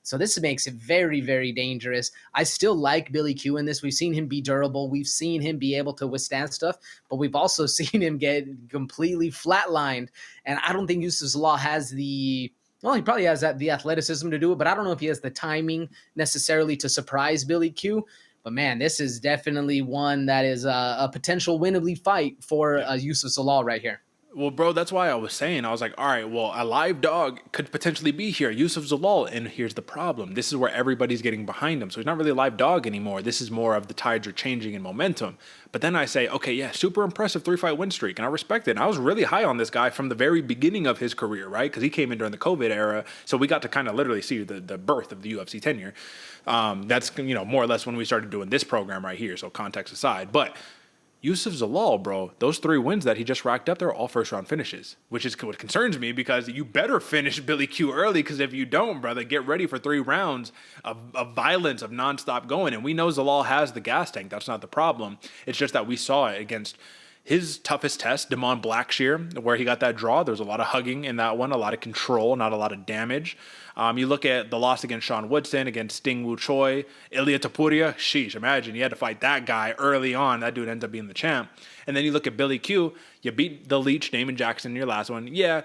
So this makes it very, very dangerous. I still like Billy Q in this. We've seen him be durable. We've seen him be able to withstand stuff, but we've also seen him get completely flatlined. And I don't think Youssef Zalal has he probably has the athleticism to do it, but I don't know if he has the timing necessarily to surprise Billy Q. But, man, this is definitely one that is a potential winnably fight for Youssef Zalal right here. Well, bro, that's why I was saying, I was like, all right, well, a live dog could potentially be here, Youssef Zalal. And here's the problem. This is where everybody's getting behind him. So he's not really a live dog anymore. This is more of the tides are changing in momentum. But then I say, okay, yeah, super impressive 3-fight win streak. And I respect it. And I was really high on this guy from the very beginning of his career, right? Because he came in during the COVID era. So we got to kind of literally see the birth of the UFC tenure. That's, more or less when we started doing this program right here. So context aside. But Youssef Zalal, bro, those 3 wins that he just racked up, they're all first-round finishes, which is what concerns me because you better finish Billy Q early because if you don't, brother, get ready for 3 rounds of violence, of nonstop going. And we know Zalal has the gas tank. That's not the problem. It's just that we saw it against his toughest test, Damon Blackshear, where he got that draw. There was a lot of hugging in that one, a lot of control, not a lot of damage. You look at the loss against Sean Woodson, against Sting Woo Choi, Ilya Topuria. Sheesh, imagine you had to fight that guy early on. That dude ends up being the champ. And then you look at Billy Q. You beat the Leech, Damon Jackson in your last one. Yeah,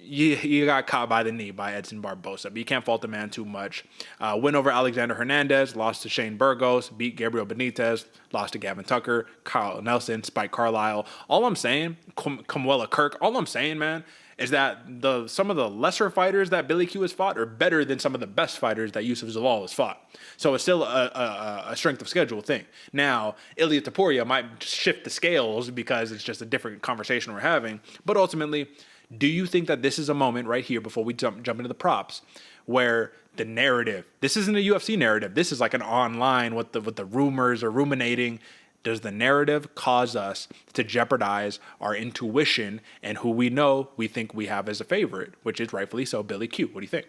you got caught by the knee by Edson Barbosa, but you can't fault the man too much. Win over Alexander Hernandez, lost to Shane Burgos, beat Gabriel Benitez, lost to Gavin Tucker, Carl Nelson, Spike Carlisle. All I'm saying, Kamuela Kirk, all I'm saying, man, is that some of the lesser fighters that Billy Q has fought are better than some of the best fighters that Yusuf Zalal has fought. So it's still a strength of schedule thing. Now, Ilia Topuria might shift the scales because it's just a different conversation we're having. But ultimately, do you think that this is a moment right here before we jump into the props where the narrative, this isn't a UFC narrative, this is like an online with the rumors or ruminating. Does the narrative cause us to jeopardize our intuition and who we think we have as a favorite, which is rightfully so Billy Q? What do you think?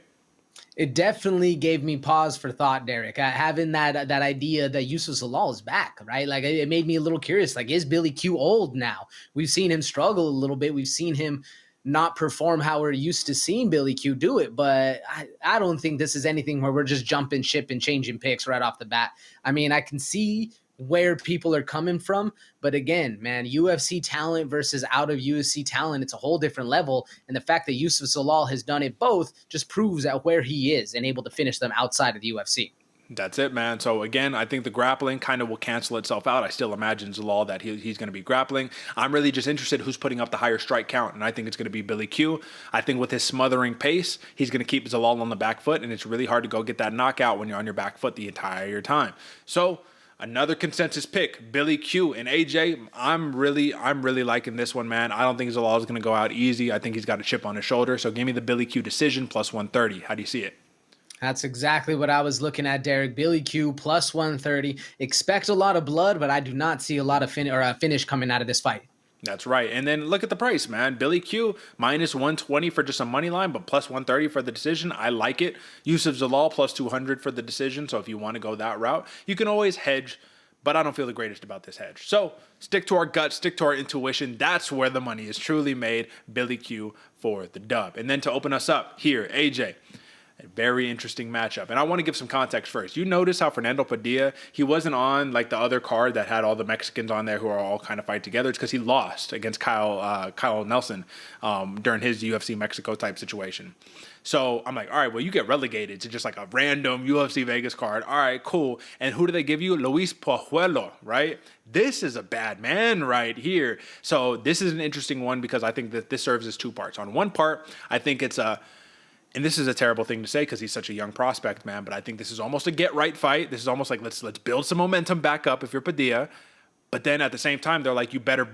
It definitely gave me pause for thought, Derek. Having that idea that Yusuf Zalal is back, right? Like it made me a little curious. Like, is Billy Q old now? We've seen him struggle a little bit. We've seen him not perform how we're used to seeing Billy Q do it. But I don't think this is anything where we're just jumping ship and changing picks right off the bat. I mean, I can see where people are coming from. But again, man, UFC talent versus out of UFC talent, it's a whole different level. And the fact that Yusuf Zalal has done it both just proves at where he is and able to finish them outside of the UFC. That's it, man. So again, I think the grappling kind of will cancel itself out. I still imagine Zalal that he's going to be grappling. I'm really just interested who's putting up the higher strike count, and I think it's going to be Billy Q. I think with his smothering pace, he's going to keep Zalal on the back foot, and it's really hard to go get that knockout when you're on your back foot the entire time. So another consensus pick, Billy Q and AJ. I'm really liking this one, man. I don't think Zalal is going to go out easy. I think he's got a chip on his shoulder. So give me the Billy Q decision plus 130. How do you see it? That's exactly what I was looking at, Derek. Billy Q plus 130. Expect a lot of blood, but I do not see a lot of finish coming out of this fight. That's right. And then look at the price, man. Billy Q minus 120 for just a money line, but plus 130 for the decision. I like it. Yusuf Zalal plus 200 for the decision. So if you want to go that route, you can always hedge, but I don't feel the greatest about this hedge. So stick to our gut, stick to our intuition. That's where the money is truly made. Billy Q for the dub. And then to open us up here, AJ. A very interesting matchup. And I want to give some context first. You notice how Fernando Padilla, he wasn't on like the other card that had all the Mexicans on there who are all kind of fight together. It's because he lost against Kyle Nelson during his UFC Mexico type situation. So I'm like, all right, well, you get relegated to just like a random UFC Vegas card. All right, cool. And who do they give you? Luis Pajuelo, right? This is a bad man right here. So this is an interesting one because I think that this serves as two parts. On one part, I think it's and this is a terrible thing to say because he's such a young prospect, man, but I think this is almost a get-right fight. This is almost like let's build some momentum back up if you're Padilla. But then at the same time, they're like, you better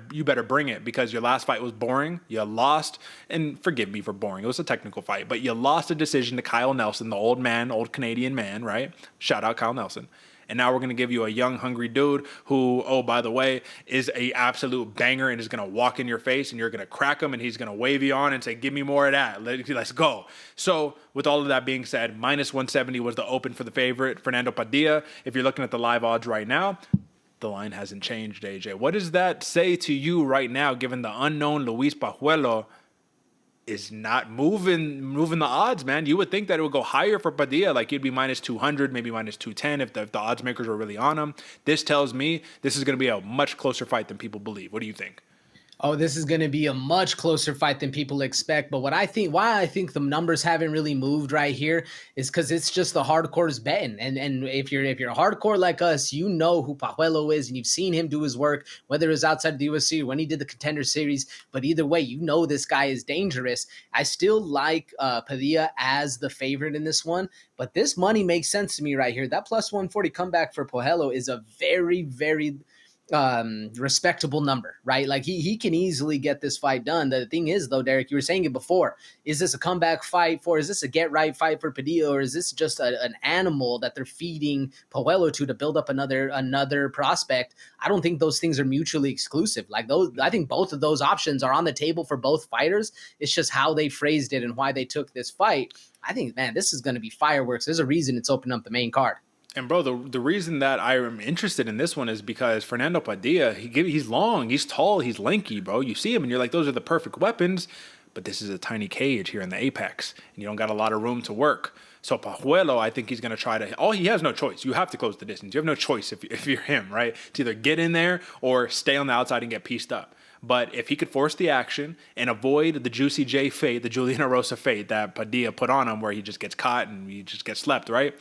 bring it because your last fight was boring. You lost, and forgive me for boring. It was a technical fight, but you lost a decision to Kyle Nelson, the old Canadian man, right? Shout out Kyle Nelson. And now we're going to give you a young, hungry dude who, oh, by the way, is a absolute banger and is going to walk in your face and you're going to crack him and he's going to wave you on and say, give me more of that. Let's go. So with all of that being said, minus 170 was the open for the favorite, Fernando Padilla. If you're looking at the live odds right now, the line hasn't changed, AJ. What does that say to you right now, given the unknown Luis Pajuelo is not moving the odds, man? You would think that it would go higher for Padilla, like he'd be minus 200, maybe minus 210 if the odds makers were really on him. This tells me this is going to be a much closer fight than people believe. What do you think? Oh, this is going to be a much closer fight than people expect. But why I think the numbers haven't really moved right here is because it's just the hardcores betting. And if you're hardcore like us, you know who Pajuelo is and you've seen him do his work, whether it's outside of the UFC or when he did the Contender Series. But either way, you know this guy is dangerous. I still like Padilla as the favorite in this one, but this money makes sense to me right here. That plus 140 comeback for Pajuelo is a very, very respectable number, right? Like he can easily get this fight done. The thing is, though, Derek, you were saying it before, is this a comeback fight is this a get right fight for Padilla, or is this just an animal that they're feeding Pajuelo to build up another prospect? I don't think those things are mutually exclusive. I think both of those options are on the table for both fighters. It's just how they phrased it and why they took this fight. I think, man, this is going to be fireworks. There's a reason it's opened up the main card. And bro, the reason that I am interested in this one is because Fernando Padilla, he's long, he's tall, he's lanky, bro. You see him and you're like, those are the perfect weapons. But this is a tiny cage here in the apex, and you don't got a lot of room to work. So Pajuelo, I think he's going to try to. Oh, he has no choice. You have to close the distance. You have no choice if you're him, right? To either get in there or stay on the outside and get pieced up. But if he could force the action and avoid the Juicy J fate, the Julian Erosa fate that Padilla put on him, where he just gets caught and he just gets slept, right?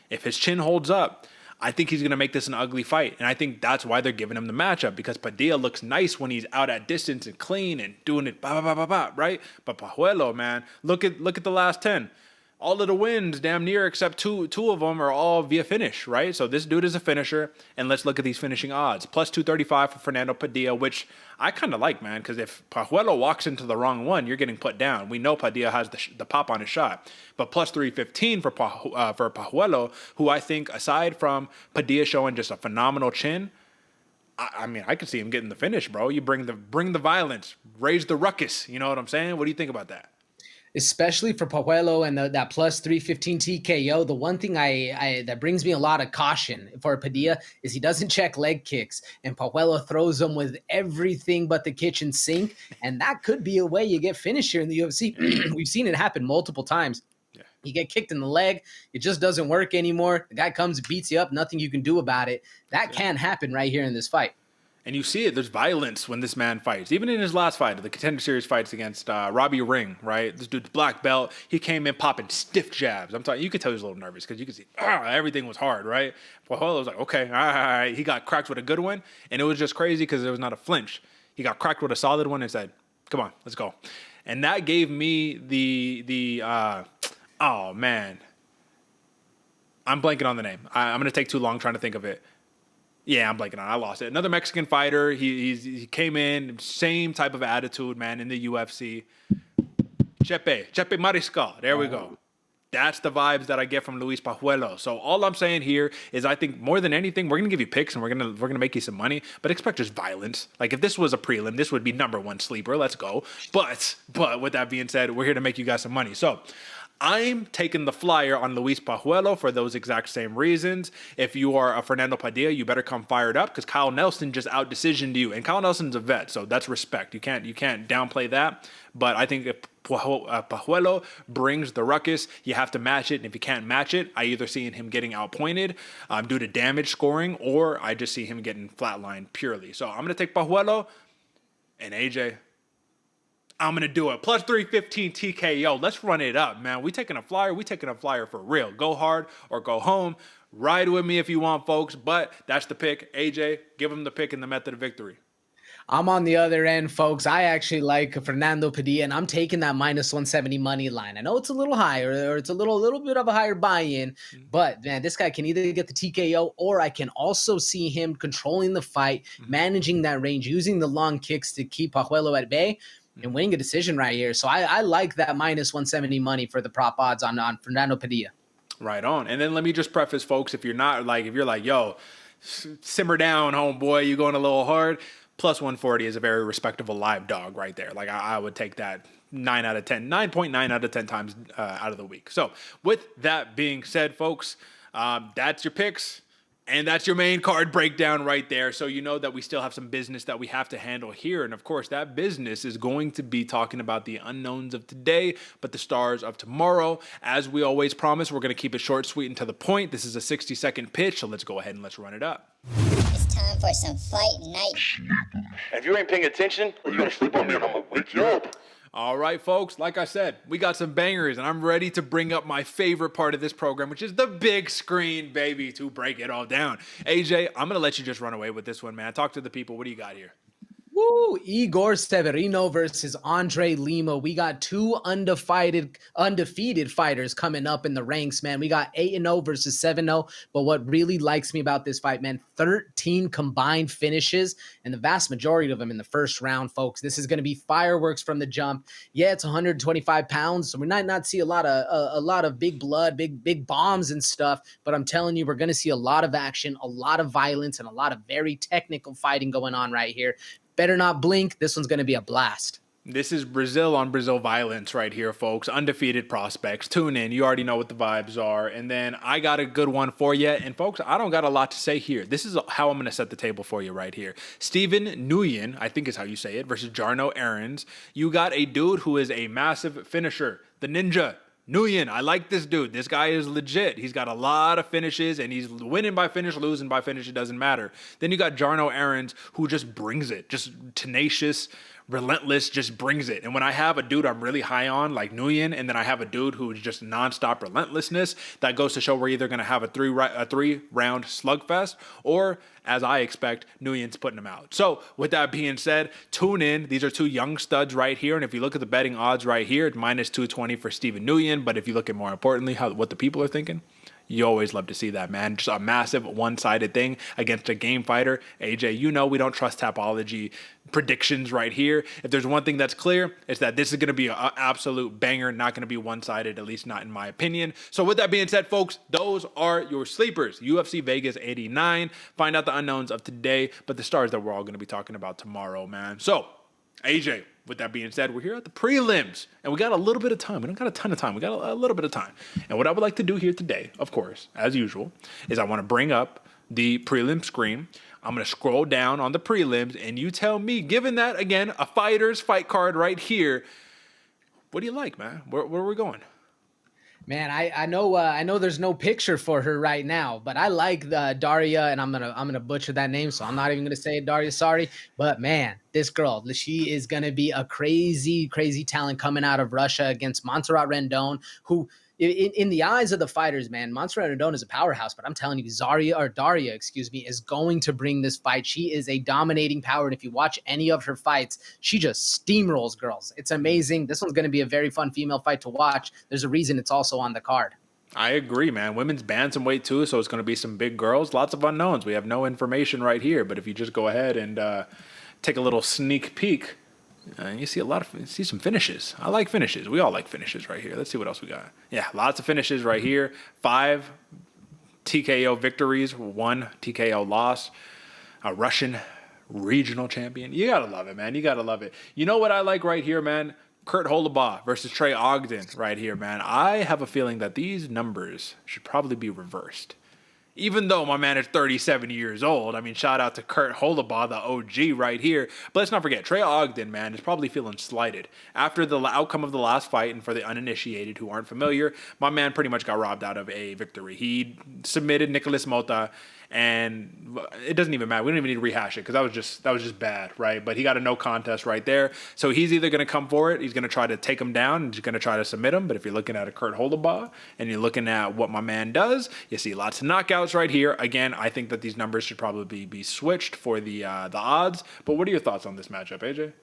If his chin holds up, I think he's going to make this an ugly fight. And I think that's why they're giving him the matchup, because Padilla looks nice when he's out at distance and clean and doing it, right? But Pajuelo, man, look at the last 10. All of the wins, damn near, except two of them are all via finish, right? So this dude is a finisher, and let's look at these finishing odds. Plus 235 for Fernando Padilla, which I kind of like, man, because if Pajuelo walks into the wrong one, you're getting put down. We know Padilla has the pop on his shot. But plus 315 for Pajuelo, who I think, aside from Padilla showing just a phenomenal chin, I mean, I could see him getting the finish, bro. You bring the violence, raise the ruckus. You know what I'm saying? What do you think about that? Especially for Pajuelo and that plus 315 TKO, the one thing that brings me a lot of caution for Padilla is he doesn't check leg kicks, and Pajuelo throws them with everything but the kitchen sink, and that could be a way you get finished here in the UFC. We've seen it happen multiple times. Yeah. You get kicked in the leg, it just doesn't work anymore. The guy comes, beats you up, nothing you can do about it. That can happen right here in this fight. And you see it. There's violence when this man fights. Even in his last fight, the Contender Series fights against Robbie Ring, right? This dude's black belt. He came in popping stiff jabs. I'm talking. You could tell he was a little nervous because you could see everything was hard, right? Pajuelo was like, okay, all right. He got cracked with a good one, and it was just crazy because there was not a flinch. He got cracked with a solid one and said, "Come on, let's go." And that gave me oh man, I'm blanking on the name. I'm gonna take too long trying to think of it. Yeah, I'm blanking on it. I lost it. Another Mexican fighter. He came in, same type of attitude, man, in the UFC. Chepe Mariscal. There we go. That's the vibes that I get from Luis Pajuelo. So all I'm saying here is I think more than anything, we're gonna give you picks and we're gonna make you some money, but expect just violence. Like if this was a prelim, this would be #1 sleeper. Let's go. But with that being said, we're here to make you guys some money. So I'm taking the flyer on Luis Pajuelo for those exact same reasons. If you are a Fernando Padilla, you better come fired up because Kyle Nelson just out-decisioned you. And Kyle Nelson's a vet, so that's respect. You can't downplay that. But I think if Pajuelo brings the ruckus, you have to match it. And if you can't match it, I either see him getting outpointed due to damage scoring, or I just see him getting flatlined purely. So I'm going to take Pajuelo and AJ. I'm going to do it. Plus 315 TKO. Let's run it up, man. We taking a flyer. We taking a flyer for real. Go hard or go home. Ride with me if you want, folks. But that's the pick. AJ, give him the pick and the method of victory. I'm on the other end, folks. I actually like Fernando Padilla, and I'm taking that minus 170 money line. I know it's a little higher, or it's a little bit of a higher buy-in, but man, this guy can either get the TKO, or I can also see him controlling the fight, managing that range, using the long kicks to keep Pajuelo at bay, and winning a decision right here. So I like that minus 170 money for the prop odds on Fernando Padilla. Right on. And then let me just preface, folks, if you're like, yo, simmer down, homeboy, you going a little hard, plus 140 is a very respectable live dog right there. Like I would take that 9.9 out of 10 times out of the week. So with that being said, folks, that's your picks. And that's your main card breakdown right there. So you know that we still have some business that we have to handle here. And of course, that business is going to be talking about the unknowns of today, but the stars of tomorrow. As we always promise, we're going to keep it short, sweet, and to the point. This is a 60-second pitch, so let's go ahead and let's run it up. It's time for some fight night. And if you ain't paying attention, you're going to sleep on me and I'm going to wake you up. All right, folks, like I said, we got some bangers, and I'm ready to bring up my favorite part of this program, which is the big screen, baby, to break it all down. AJ, I'm going to let you just run away with this one, man. Talk to the people. What do you got here? Woo! Igor Severino versus Andre Lima. We got two undefeated fighters coming up in the ranks, man. We got 8-0 versus 7-0. But what really likes me about this fight, man, 13 combined finishes, and the vast majority of them in the first round, folks. This is going to be fireworks from the jump. Yeah, it's 125 pounds, so we might not see a lot of big blood, big bombs and stuff. But I'm telling you, we're going to see a lot of action, a lot of violence, and a lot of very technical fighting going on right here. Better not blink. This one's going to be a blast. This is Brazil on Brazil violence right here, folks. Undefeated prospects. Tune in. You already know what the vibes are. And then I got a good one for you. And folks, I don't got a lot to say here. This is how I'm going to set the table for you right here. Steven Nguyen, I think is how you say it, versus Jarno Aarons. You got a dude who is a massive finisher. The Ninja. Nguyen, I like this dude. This guy is legit. He's got a lot of finishes, and he's winning by finish, losing by finish. It doesn't matter. Then you got Jarno Aarons, who just brings it. Just tenacious, relentless, just brings it. And when I have a dude I'm really high on, like Nguyen, and then I have a dude who's just nonstop relentlessness, that goes to show we're either going to have a three-round slugfest, or, as I expect, Nguyen's putting him out. So, with that being said, tune in. These are two young studs right here, and if you look at the betting odds right here, it's minus 220 for Steven Nguyen, but if you look at, more importantly, what the people are thinking, you always love to see that, man. Just a massive one-sided thing against a game fighter. AJ, you know we don't trust Tapology predictions right here. If there's one thing that's clear, it's that this is going to be an absolute banger, not going to be one-sided, at least not in my opinion. So with that being said, folks, those are your sleepers. UFC Vegas 89. Find out the unknowns of today, but the stars that we're all going to be talking about tomorrow, man. So, AJ, with that being said, we're here at the prelims, and we got a little bit of time. We don't got a ton of time. We got a little bit of time. And what I would like to do here today, of course, as usual, is I want to bring up the prelim screen. I'm going to scroll down on the prelims, and you tell me, given that, again, a fighter's fight card right here, what do you like, man? Where are we going? Man, I know there's no picture for her right now, but I like the Daria, and I'm gonna butcher that name, so I'm not even gonna say it, Daria. Sorry, but man, this girl, she is gonna be a crazy talent coming out of Russia against Montserrat Rendon, who, in the eyes of the fighters, man, Montserrat Rendon is a powerhouse, but I'm telling you, Daria, is going to bring this fight. She is a dominating power, and if you watch any of her fights, she just steamrolls girls. It's amazing. This one's going to be a very fun female fight to watch. There's a reason it's also on the card. I agree, man. Women's bantamweight too, so it's going to be some big girls. Lots of unknowns. We have no information right here, but if you just go ahead and take a little sneak peek, you see some finishes. I like finishes. We all like finishes right here. Let's see what else we got. Yeah, lots of finishes right here. 5 TKO victories, 1 TKO loss. A Russian regional champion. You gotta love it, man. You gotta love it. You know what I like right here, man? Kurt Holobaugh versus Trey Ogden right here, man. I have a feeling that these numbers should probably be reversed. Even though my man is 37 years old, I mean, shout out to Kurt Holobaugh, the OG right here. But let's not forget, Trey Ogden, man, is probably feeling slighted. After the outcome of the last fight, and for the uninitiated who aren't familiar, my man pretty much got robbed out of a victory. He submitted Nicolas Mota, and it doesn't even matter. We don't even need to rehash it because that was just bad, right? But he got a no contest right there. So he's either going to come for it, he's going to try to take him down, and he's going to try to submit him. But if you're looking at a Kurt Holobaugh and you're looking at what my man does, you see lots of knockouts right here. Again, I think that these numbers should probably be switched for the odds. But what are your thoughts on this matchup, AJ?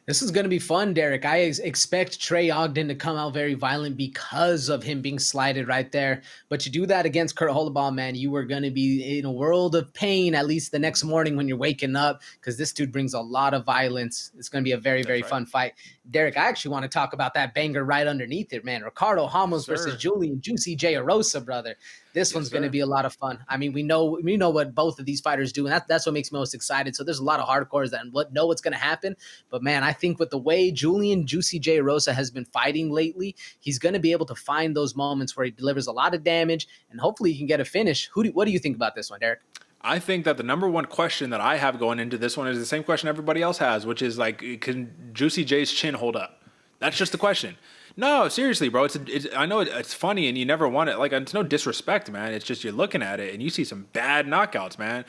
This is going to be fun, Derek. I expect Trey Ogden to come out very violent because of him being slighted right there. But to do that against Kurt Holobaugh, man, you are going to be in a world of pain, at least the next morning when you're waking up, because this dude brings a lot of violence. It's going to be a very fun fight. Derek, I actually want to talk about that banger right underneath it, man. Ricardo Ramos versus Julian Juicy J. Arosa, brother. This one's going to be a lot of fun. I mean, we know what both of these fighters do, and that's what makes me most excited. So there's a lot of hardcores that know what's going to happen. But, man, I think with the way Julian Juicy J. Arosa has been fighting lately, he's going to be able to find those moments where he delivers a lot of damage, and hopefully he can get a finish. What do you think about this one, Derek? I think that the number one question that I have going into this one is the same question everybody else has, which is like, can Juicy J's chin hold up? That's just the question. No, seriously, bro. I know it's funny and you never want it. Like, it's no disrespect, man. It's just you're looking at it and you see some bad knockouts, man.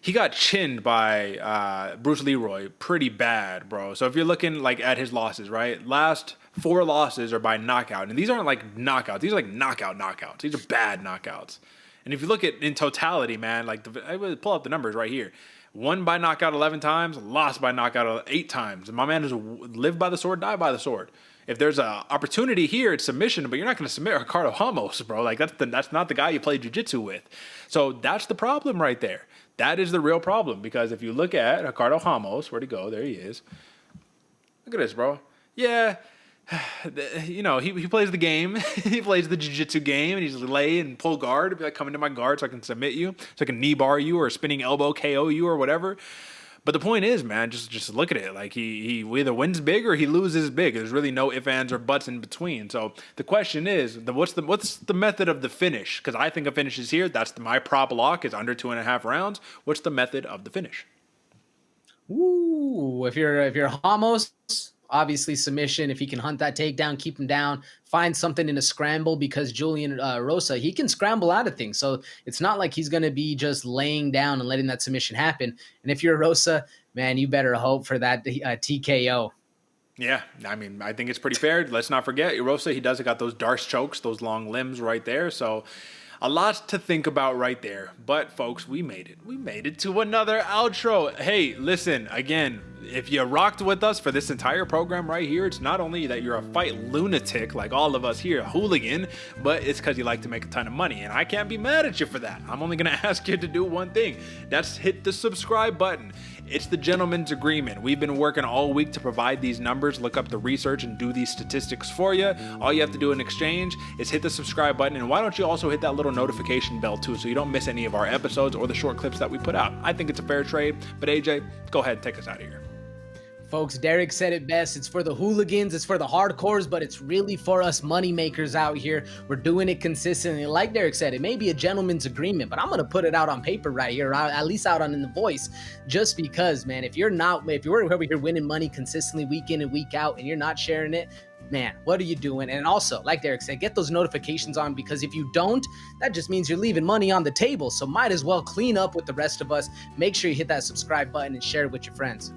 He got chinned by Bruce Leroy pretty bad, bro. So if you're looking like at his losses, right? Last 4 losses are by knockout. And these aren't like knockouts. These are like knockouts. These are bad knockouts. And if you look at in totality, man, like I would pull up the numbers right here. Won by knockout 11 times, lost by knockout 8 times. And my man is live by the sword, die by the sword. If there's an opportunity here, it's submission, but you're not going to submit Ricardo Ramos, bro. Like, that's not the guy you play jiu-jitsu with. So that's the problem right there. That is the real problem, because if you look at Ricardo Ramos, where'd he go? There he is. Look at this, bro. Yeah, you know, he plays the game. He plays the jiu-jitsu game, and he's lay and pull guard. Be like, come into my guard so I can submit you, so I can knee bar you or spinning elbow KO you or whatever. But the point is, man, just look at it. Like, he either wins big or he loses big. There's really no ifs, ands, or buts in between. So the question is, what's the method of the finish? Because I think a finish is here. That's my prop lock is under 2.5 rounds. What's the method of the finish? Ooh, if you're Ramos, obviously submission. If he can hunt that takedown, keep him down, find something in a scramble, because Julian Rosa, he can scramble out of things. So it's not like he's going to be just laying down and letting that submission happen. And if you're Rosa, man, you better hope for that TKO. Yeah, I mean, I think it's pretty fair. Let's not forget, Rosa, he does got those Darce chokes, those long limbs right there. So a lot to think about right there. But folks, we made it. We made it to another outro. Hey, listen, again, if you rocked with us for this entire program right here, it's not only that you're a fight lunatic like all of us here, a hooligan, but it's because you like to make a ton of money. And I can't be mad at you for that. I'm only going to ask you to do one thing. That's hit the subscribe button. It's the gentleman's agreement. We've been working all week to provide these numbers, look up the research, and do these statistics for you. All you have to do in exchange is hit the subscribe button. And why don't you also hit that little notification bell too, so you don't miss any of our episodes or the short clips that we put out. I think it's a fair trade. But AJ, go ahead and take us out of here. Folks, Derick said it best. It's for the hooligans, it's for the hardcores, but it's really for us money makers out here. We're doing it consistently. Like Derick said, it may be a gentleman's agreement, but I'm going to put it out on paper right here, at least out on in the voice, just because, man, if you're over here winning money consistently week in and week out and you're not sharing it, man, what are you doing? And also, like Derick said, get those notifications on, because if you don't, that just means you're leaving money on the table. So might as well clean up with the rest of us. Make sure you hit that subscribe button and share it with your friends.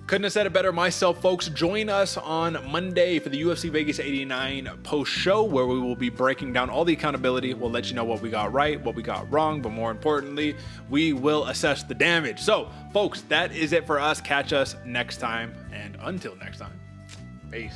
Couldn't have said it better myself, folks. Join us on Monday for the UFC Vegas 89 post show, where we will be breaking down all the accountability. We'll let you know what we got right, what we got wrong, but more importantly, we will assess the damage. So, folks, that is it for us. Catch us next time, and until next time, peace.